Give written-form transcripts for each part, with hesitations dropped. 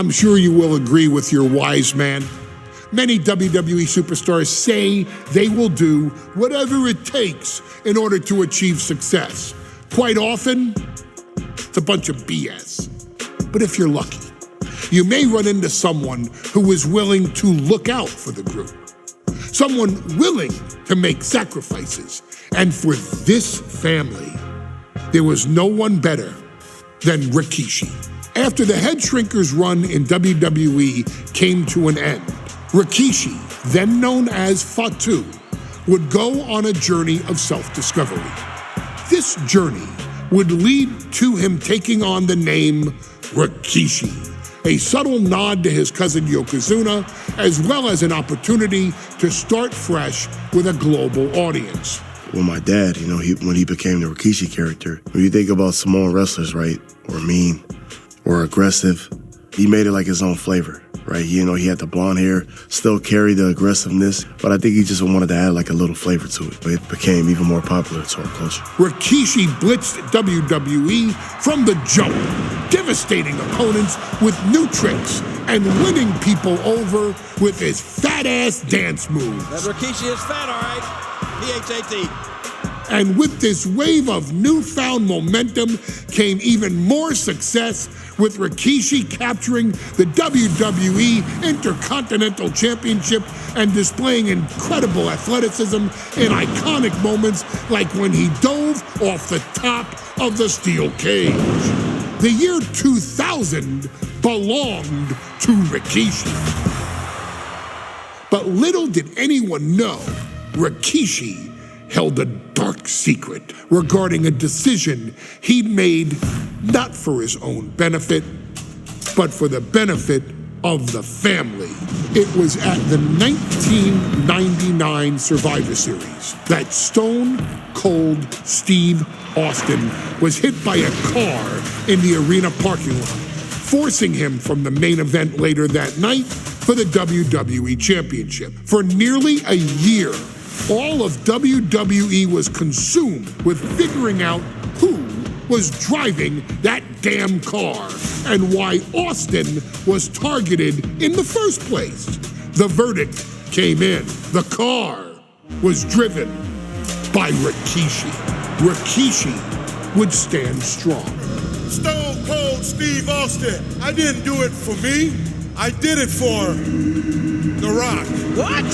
I'm sure you will agree with your wise man. Many WWE superstars say they will do whatever it takes in order to achieve success. Quite often, it's a bunch of BS. But if you're lucky, you may run into someone who is willing to look out for the group. Someone willing to make sacrifices. And for this family, there was no one better than Rikishi. After the Head Shrinkers run in WWE came to an end, Rikishi, then known as Fatu, would go on a journey of self-discovery. This journey would lead to him taking on the name Rikishi, a subtle nod to his cousin Yokozuna, as well as an opportunity to start fresh with a global audience. Well, my dad, when he became the Rikishi character, when you think about Samoan wrestlers, right, or mean, or aggressive, he made it like his own flavor, right? He had the blonde hair, still carried the aggressiveness, but I think he just wanted to add like a little flavor to it. But it became even more popular to our culture. Rikishi blitzed WWE from the jump, devastating opponents with new tricks and winning people over with his fat-ass dance moves. That Rikishi is fat, all right. P-H-A-T. And with this wave of newfound momentum came even more success, with Rikishi capturing the WWE Intercontinental Championship and displaying incredible athleticism in iconic moments like when he dove off the top of the steel cage. The year 2000 belonged to Rikishi. But little did anyone know, Rikishi held a dark secret regarding a decision he'd made not for his own benefit, but for the benefit of the family. It was at the 1999 Survivor Series that Stone Cold Steve Austin was hit by a car in the arena parking lot, forcing him from the main event later that night for the WWE Championship. For nearly a year, all of WWE was consumed with figuring out who was driving that damn car and why Austin was targeted in the first place. The verdict came in. The car was driven by Rikishi. Rikishi would stand strong. Stone Cold Steve Austin, I didn't do it for me. I did it for The Rock. What?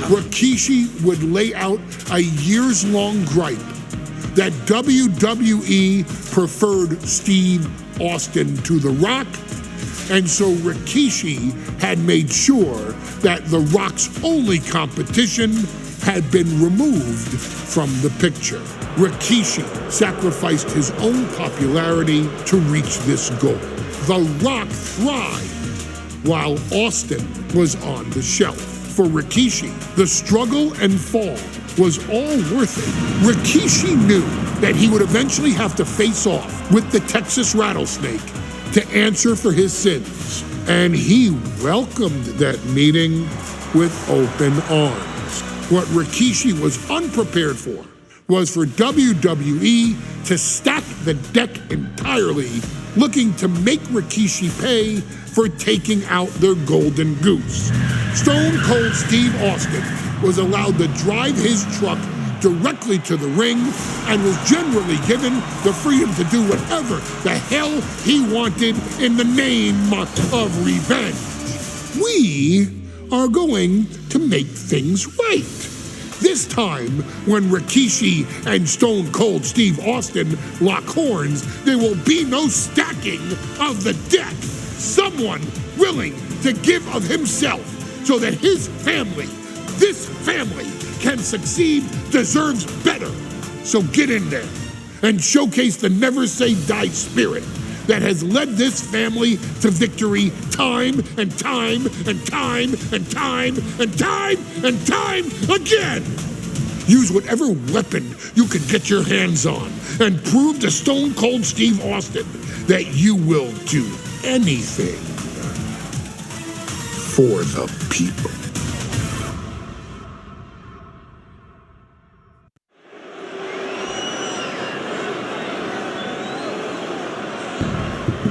Rikishi would lay out a years-long gripe that WWE preferred Steve Austin to The Rock, and so Rikishi had made sure that The Rock's only competition had been removed from the picture. Rikishi sacrificed his own popularity to reach this goal. The Rock thrived while Austin was on the shelf. For Rikishi, the struggle and fall was all worth it. Rikishi knew that he would eventually have to face off with the Texas Rattlesnake to answer for his sins, and he welcomed that meeting with open arms. What Rikishi was unprepared for was for WWE to stack the deck entirely, looking to make Rikishi pay for taking out their golden goose. Stone Cold Steve Austin was allowed to drive his truck directly to the ring and was generally given the freedom to do whatever the hell he wanted in the name of revenge. We are going to make things right. This time, when Rikishi and Stone Cold Steve Austin lock horns, there will be no stacking of the deck. Someone willing to give of himself so that his family, this family, can succeed deserves better. So get in there and showcase the never say die spirit that has led this family to victory time and time and time and time and time and time again. Use whatever weapon you can get your hands on and prove to Stone Cold Steve Austin that you will do anything for the people.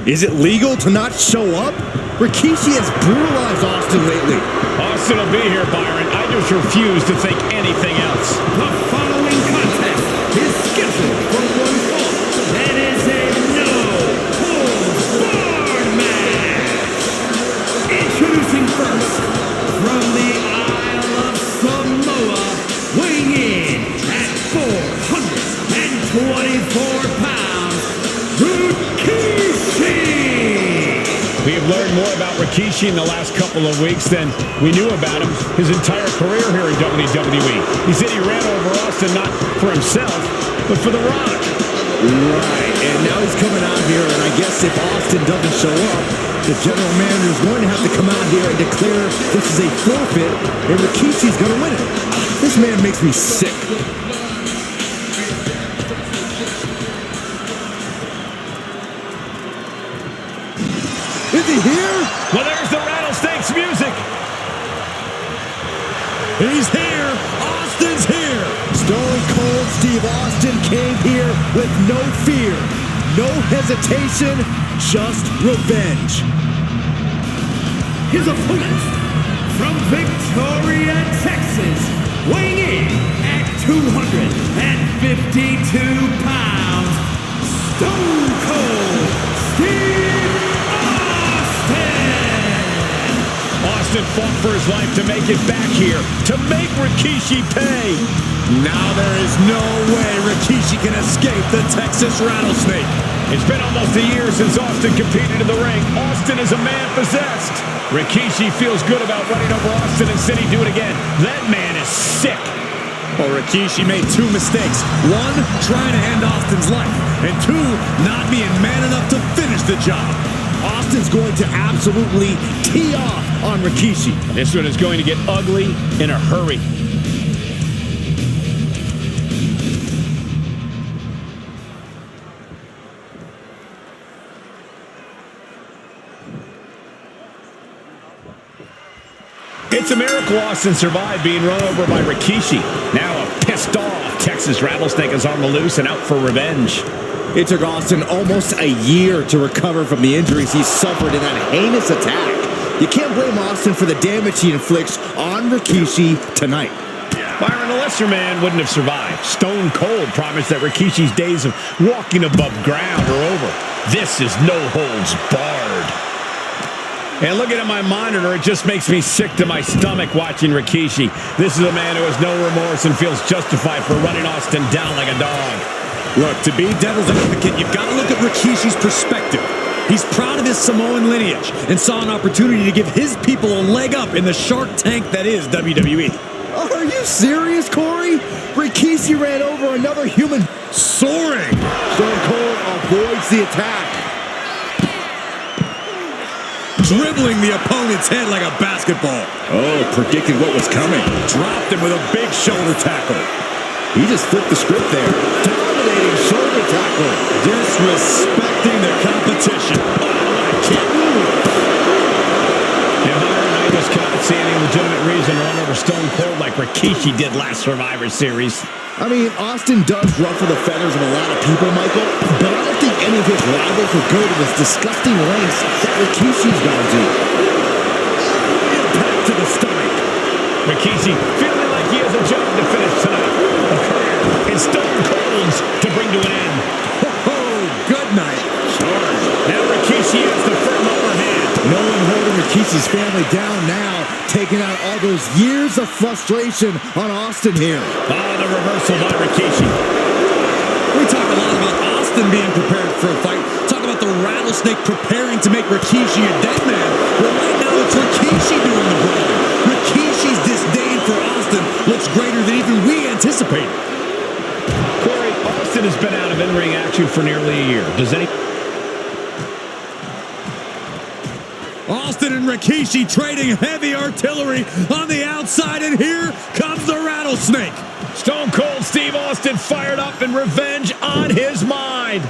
Is it legal to not show up? Rikishi has brutalized Austin lately. Austin will be here, Byron. I just refuse to think anything else. The following contest is scheduled for one fall. That is a no-holds-barred match. Introducing first, from the Isle of Samoa, weighing in at 424 pounds, Rikishi. We have learned more about Rikishi in the last couple of weeks than we knew about him his entire career here in WWE. He said he ran over Austin not for himself, but for The Rock. Right, and now he's coming out here, and I guess if Austin doesn't show up, the general manager is going to have to come out here and declare this is a forfeit, and Rikishi's going to win it. This man makes me sick. Is he here? Well, there's the Rattlesnakes music. He's here. Austin's here. Stone Cold Steve Austin came here with no fear, no hesitation, just revenge. His opponent, from Victoria, Texas, weighing in at 252 pounds, Stone Cold Steve Austin fought for his life to make it back here, to make Rikishi pay. Now there is no way Rikishi can escape the Texas Rattlesnake. It's been almost a year since Austin competed in the ring. Austin is a man possessed. Rikishi feels good about running over Austin and said he'd do it again. That man is sick. Well, Rikishi made two mistakes. One, trying to end Austin's life. And two, not being man enough to finish the job. Austin's going to absolutely tee off on Rikishi. This one is going to get ugly in a hurry. It's a miracle Austin survived being run over by Rikishi. Now a pissed off Texas Rattlesnake is on the loose and out for revenge. It took Austin almost a year to recover from the injuries he suffered in that heinous attack. You can't blame Austin for the damage he inflicts on Rikishi tonight. Byron, a lesser man wouldn't have survived. Stone Cold promised that Rikishi's days of walking above ground are over. This is no holds barred. And looking at my monitor, it just makes me sick to my stomach watching Rikishi. This is a man who has no remorse and feels justified for running Austin down like a dog. Look, to be devil's advocate, you've got to look at Rikishi's perspective. He's proud of his Samoan lineage and saw an opportunity to give his people a leg up in the Shark Tank that is WWE. Are you serious, Corey? Rikishi ran over another human soaring. Stone Cold avoids the attack, dribbling the opponent's head like a basketball. Oh, predicted what was coming. Dropped him with a big shoulder tackle. He just flipped the script there. Dominating shoulder tackle. Disrespecting the competition. Oh, what a kick. Yeah, Byron, I just cannot see any legitimate reason to run over Stone Cold like Rikishi did last Survivor Series. I mean, Austin does ruffle the feathers of a lot of people, Michael, but I don't think any of his rivals will go to this disgusting lengths that Rikishi's gone to. Impact to the stomach. Rikishi feeling like he has a job to finish tonight. A career in Stone Cold's to bring to an end. Oh, good night. Charge. Now Rikishi has the firm upper hand. No one holding Rikishi's family down now, taking out all those years of frustration on Austin here. Oh, the reversal by Rikishi. We talk a lot about Austin being prepared for a fight. Talk about the Rattlesnake preparing to make Rikishi a dead man. Well, right now it's Rikishi doing the brawl. Rikishi's disdain for Austin looks greater than even we anticipated. Corey, Austin has been out of in-ring action for nearly a year. Does any... Austin and Rikishi trading heavy artillery on the outside, and here comes the Rattlesnake. Stone Cold Steve Austin fired up and revenge on his mind.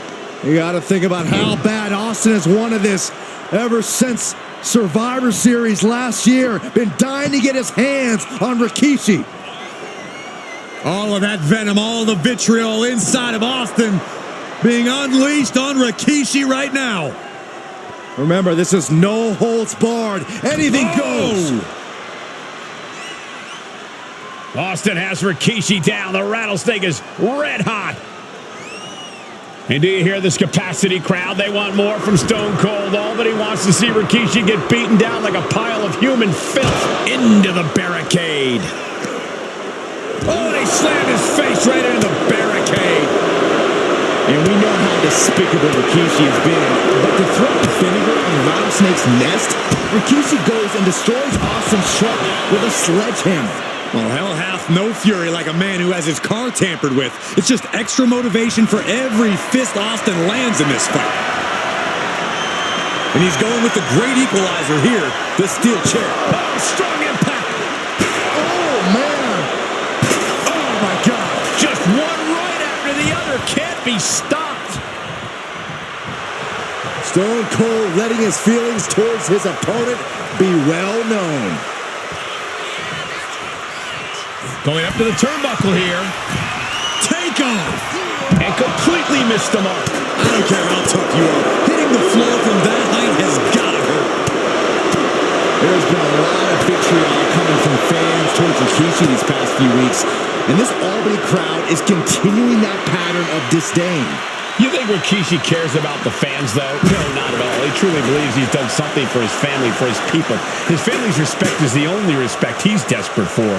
You got to think about how bad Austin has wanted this ever since Survivor Series last year. Been dying to get his hands on Rikishi. All of that venom, all the vitriol inside of Austin being unleashed on Rikishi right now. Remember, this is no holds barred. Anything goes. Austin has Rikishi down. The rattlesnake is red hot. And do you hear this capacity crowd? They want more from Stone Cold. All wants to see Rikishi get beaten down like a pile of human filth into the barricade. Oh, they slammed his face right into the barricade. And we know how despicable Rikishi has been. But to throw vinegar on Rattlesnake's nest, Rikishi goes and destroys Austin's truck with a sledgehammer. Well, hell hath no fury like a man who has his car tampered with. It's just extra motivation for every fist Austin lands in this fight. And he's going with the great equalizer here, the steel chair. Oh, strong impact. Oh, man. Oh, my God. Just one right after the other. Can't be stopped. Stone Cold letting his feelings towards his opponent be well known. Going up to the turnbuckle here. Take off! And completely missed the mark. I don't care how tough you are. Hitting the floor from that height has got to hurt. There's been a lot of vitriol coming from fans towards Rikishi these past few weeks. And this Albany crowd is continuing that pattern of disdain. You think Rikishi cares about the fans, though? No, not at all. He truly believes he's done something for his family, for his people. His family's respect is the only respect he's desperate for.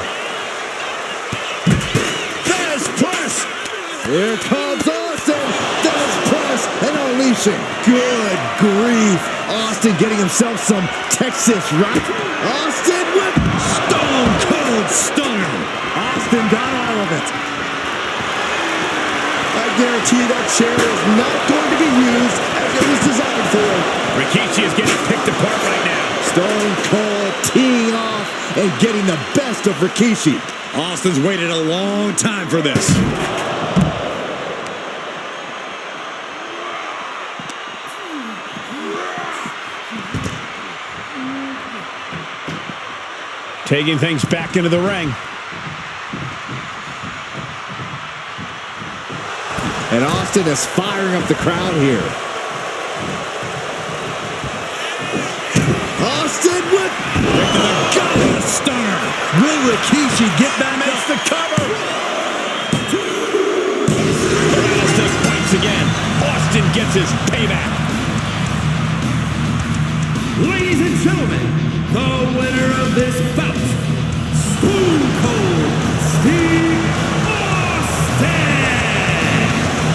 Here comes Austin. Does press and unleashing. Good grief. Austin getting himself some Texas rock. Austin with Stone Cold Stunner. Austin got all of it. I guarantee that chair is not going to be used as it was designed for. Rikishi is getting picked apart right now. Stone Cold teeing off and getting the best of Rikishi. Austin's waited a long time for this. Taking things back into the ring. And Austin is firing up the crowd here. Austin with the gut stunner. Will Rikishi get that? Makes the cover. The rattlesnake bites again. Austin gets his payback. Ladies and gentlemen, the winner of this bout, Stone Cold Steve Austin.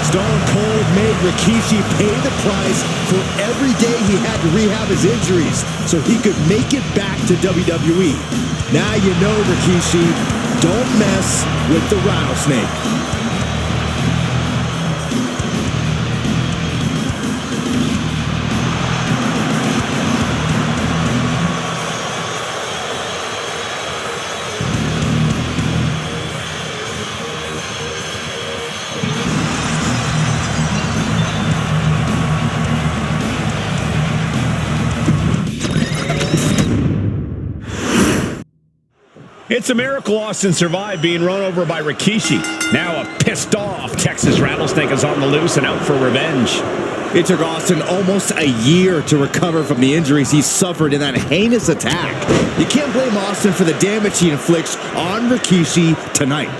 Stone Cold made Rikishi pay the price for every day he had to rehab his injuries so he could make it back to WWE. Now you know, Rikishi, don't mess with the rattlesnake. It's a miracle Austin survived being run over by Rikishi. Now a pissed off Texas Rattlesnake is on the loose and out for revenge. It took Austin almost a year to recover from the injuries he suffered in that heinous attack. You can't blame Austin for the damage he inflicts on Rikishi tonight.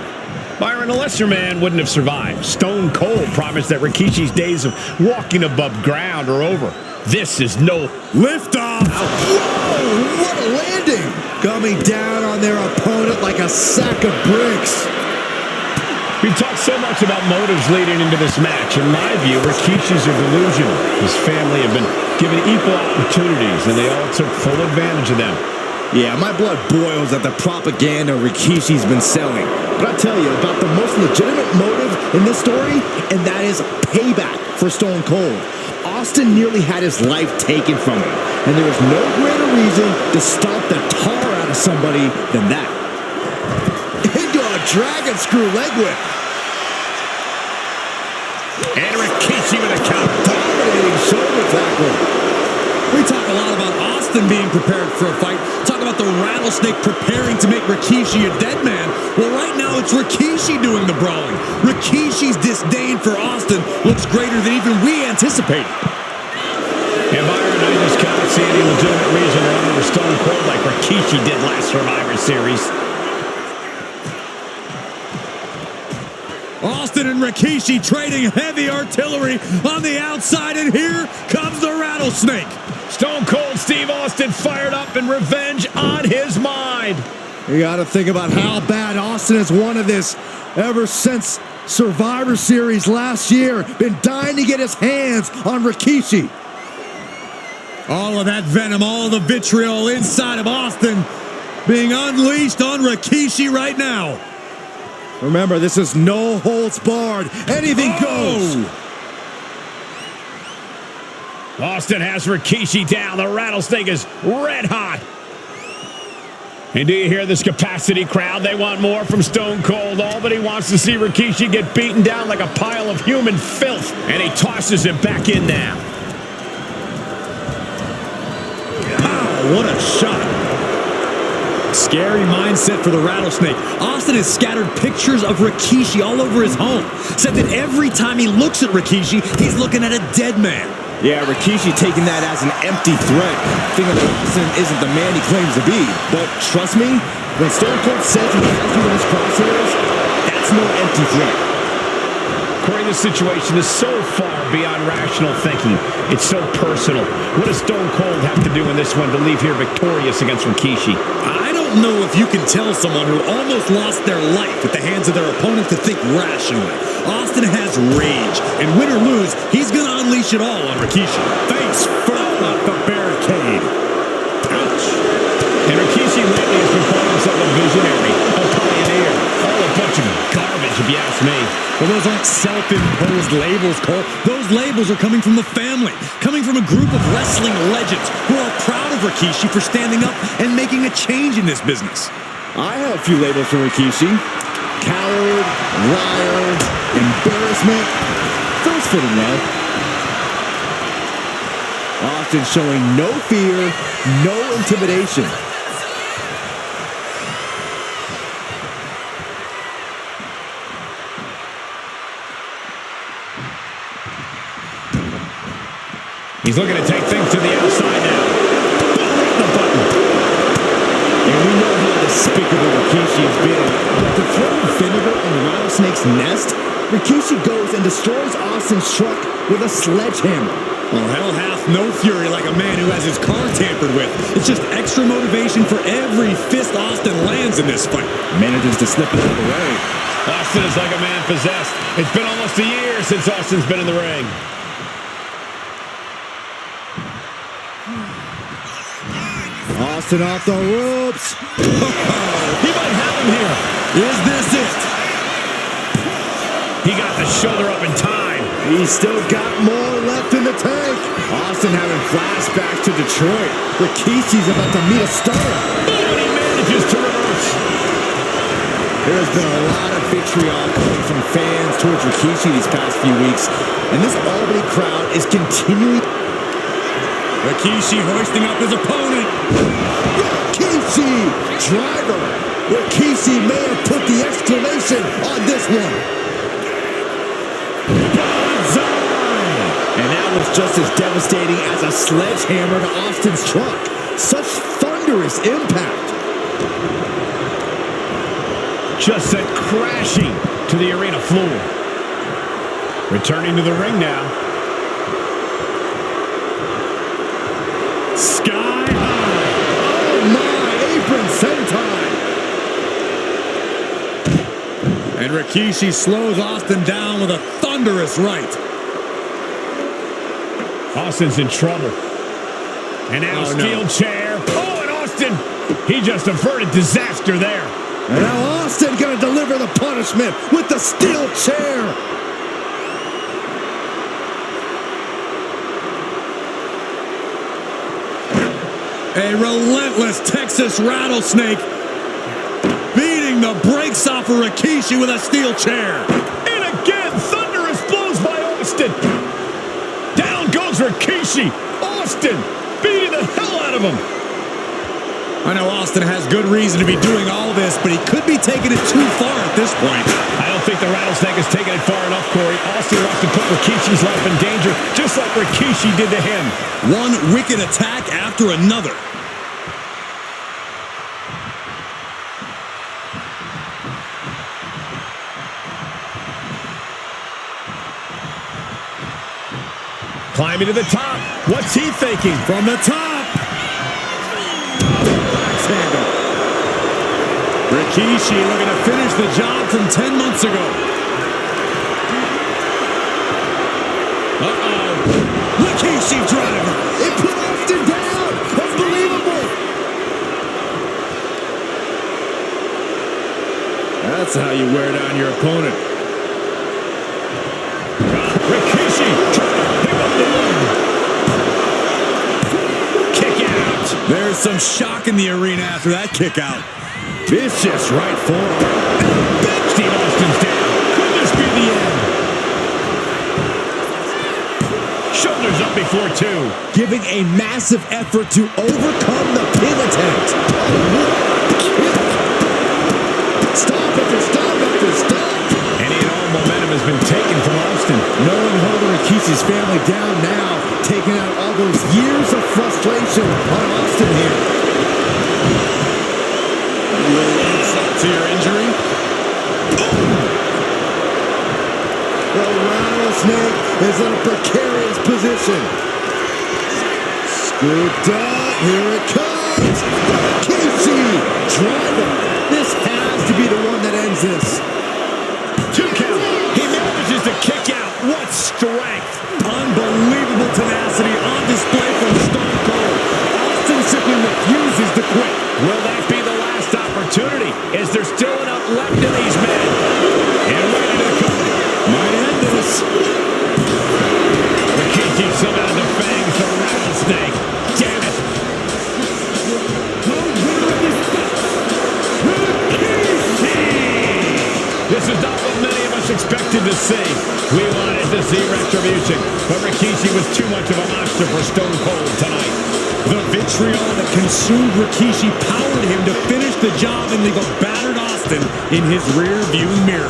Byron, a lesser man wouldn't have survived. Stone Cold promised that Rikishi's days of walking above ground are over. This is no liftoff. Whoa, what a landing. Coming down on their opponent like a sack of bricks. We've talked so much about motives leading into this match. In my view, Rikishi's are delusional. His family have been given equal opportunities, and they all took full advantage of them. Yeah, my blood boils at the propaganda Rikishi's been selling. But I'll tell you about the most legitimate motive in this story, and that is payback for Stone Cold. Austin nearly had his life taken from him, and there was no greater reason to stomp the tar out of somebody than that. Into a dragon screw leg whip. And Rikishi with a counter. Dominating shoulder tackle. We talk a lot about Austin being prepared for a fight. Talk about the rattlesnake preparing to make Rikishi a dead man. Well, right now it's Rikishi doing the brawling. Rikishi's disdain for Austin looks greater than even we anticipated. And Byron, I just see any legitimate reason to run over Stone Cold like Rikishi did last Survivor Series. Austin and Rikishi trading heavy artillery on the outside, and here comes the rattlesnake. Stone Cold Steve Austin fired up and revenge on his mind. You got to think about how bad Austin has wanted this ever since Survivor Series last year. Been dying to get his hands on Rikishi. All of that venom, all the vitriol inside of Austin being unleashed on Rikishi right now. Remember, this is no holds barred. Anything goes. Austin has Rikishi down. The rattlesnake is red hot. And do you hear this capacity crowd? They want more from Stone Cold. All that he wants to see Rikishi get beaten down like a pile of human filth. And he tosses him back in now. Wow, what a shot. Scary mindset for the rattlesnake. Austin has scattered pictures of Rikishi all over his home. Said that every time he looks at Rikishi, he's looking at a dead man. Yeah, Rikishi taking that as an empty threat, thinking that Austin isn't the man he claims to be. But trust me, when Stone Cold says he has you in his crosshairs, that's no empty threat. Corey, this situation is so far beyond rational thinking. It's so personal. What does Stone Cold have to do in this one to leave here victorious against Rikishi? I don't know if you can tell someone who almost lost their life at the hands of their opponent to think rationally. Austin has rage, and win or lose, he's going to unleash it all on Rikishi. Face first off the barricade. Ouch. And Rikishi lately has been calling himself a visionary, a pioneer. All a bunch of garbage, if you ask me. Well, those aren't self-imposed labels, Cole. Those labels are coming from the family, coming from a group of wrestling legends who are proud of Rikishi for standing up and making a change in this business. I have a few labels for Rikishi. Coward, liar, embarrassment. Those fit him well. Austin showing no fear, no intimidation. He's looking to take things to the outside now. The button. And we know how despicable Rikishi has been. But to throw vinegar on the rattlesnake's nest, Rikishi goes and destroys Austin's truck with a sledgehammer. Well, hell hath no fury like a man who has his car tampered with. It's just extra motivation for every fist Austin lands in this fight. Manages to slip it out of the way. Austin is like a man possessed. It's been almost a year since Austin's been in the ring. Austin off the ropes. He might have him here. Is this it? He got the shoulder up in time. He's still got more left in the tank. Austin having flashbacks to Detroit. Rikishi's about to meet a stunner. And he manages to reverse. There's been a lot of vitriol coming from fans towards Rikishi these past few weeks, and this Albany crowd is continuing. Rikishi hoisting up his opponent. Rikishi! Driver! Rikishi may have put the exclamation on this one. And that was just as devastating as a sledgehammer to Austin's truck. Such thunderous impact. Just sent crashing to the arena floor. Returning to the ring now. Sky high. Oh my, apron senton. And Rikishi slows Austin down with a thunderous right. Austin's in trouble. And now steel chair. Oh, and Austin, he just averted disaster there. And now Austin gonna deliver the punishment with the steel chair. A relentless Texas rattlesnake beating the brakes off of Rikishi with a steel chair. And again, thunderous blows by Austin. Down goes Rikishi. Austin beating the hell out of him. I know Austin has good reason to be doing all this, but he could be taking it too far at this point. I don't think the Rattlesnake has taken it far enough, Corey. Austin wants to put Rikishi's life in danger, just like Rikishi did to him. One wicked attack after another. Climbing to the top. What's he thinking? From the top. Handle. Rikishi looking to finish the job from 10 months ago. Rikishi driver. It put Austin down. Unbelievable. That's how you wear down your opponent. Rikishi trying to pick up the win. Kick out. There's some shock in the arena after that kick out. Vicious right forward. Steve Austin's down. Could this be the end? Shoulders up before two. Giving a massive effort to overcome the pin attempt. Stop after stop after stop. Any and all momentum has been taken from Austin. No one holding Rikishi's family down now, taking out all those years of frustration on Austin here. A little insult to your injury. The Rattlesnake is in a precarious position. Scooped up, here it comes. Rikishi, driver. This has to be the one that ends this. 2 count. He manages to kick out. What strength. Unbelievable tenacity on display from Stone Cold. Austin simply refuses to quit. Will that be the last opportunity? Is there still enough left in these men? And right into the cover. Might end this. Rikishi somehow defangs the Rattlesnake. Damn it. This is not what many of us expected to see. We wanted to see retribution, but Rikishi was too much of a monster for Stone Cold tonight. The vitriol that consumed Rikishi powered him to finish the job and leave a battered Austin in his rear view mirror.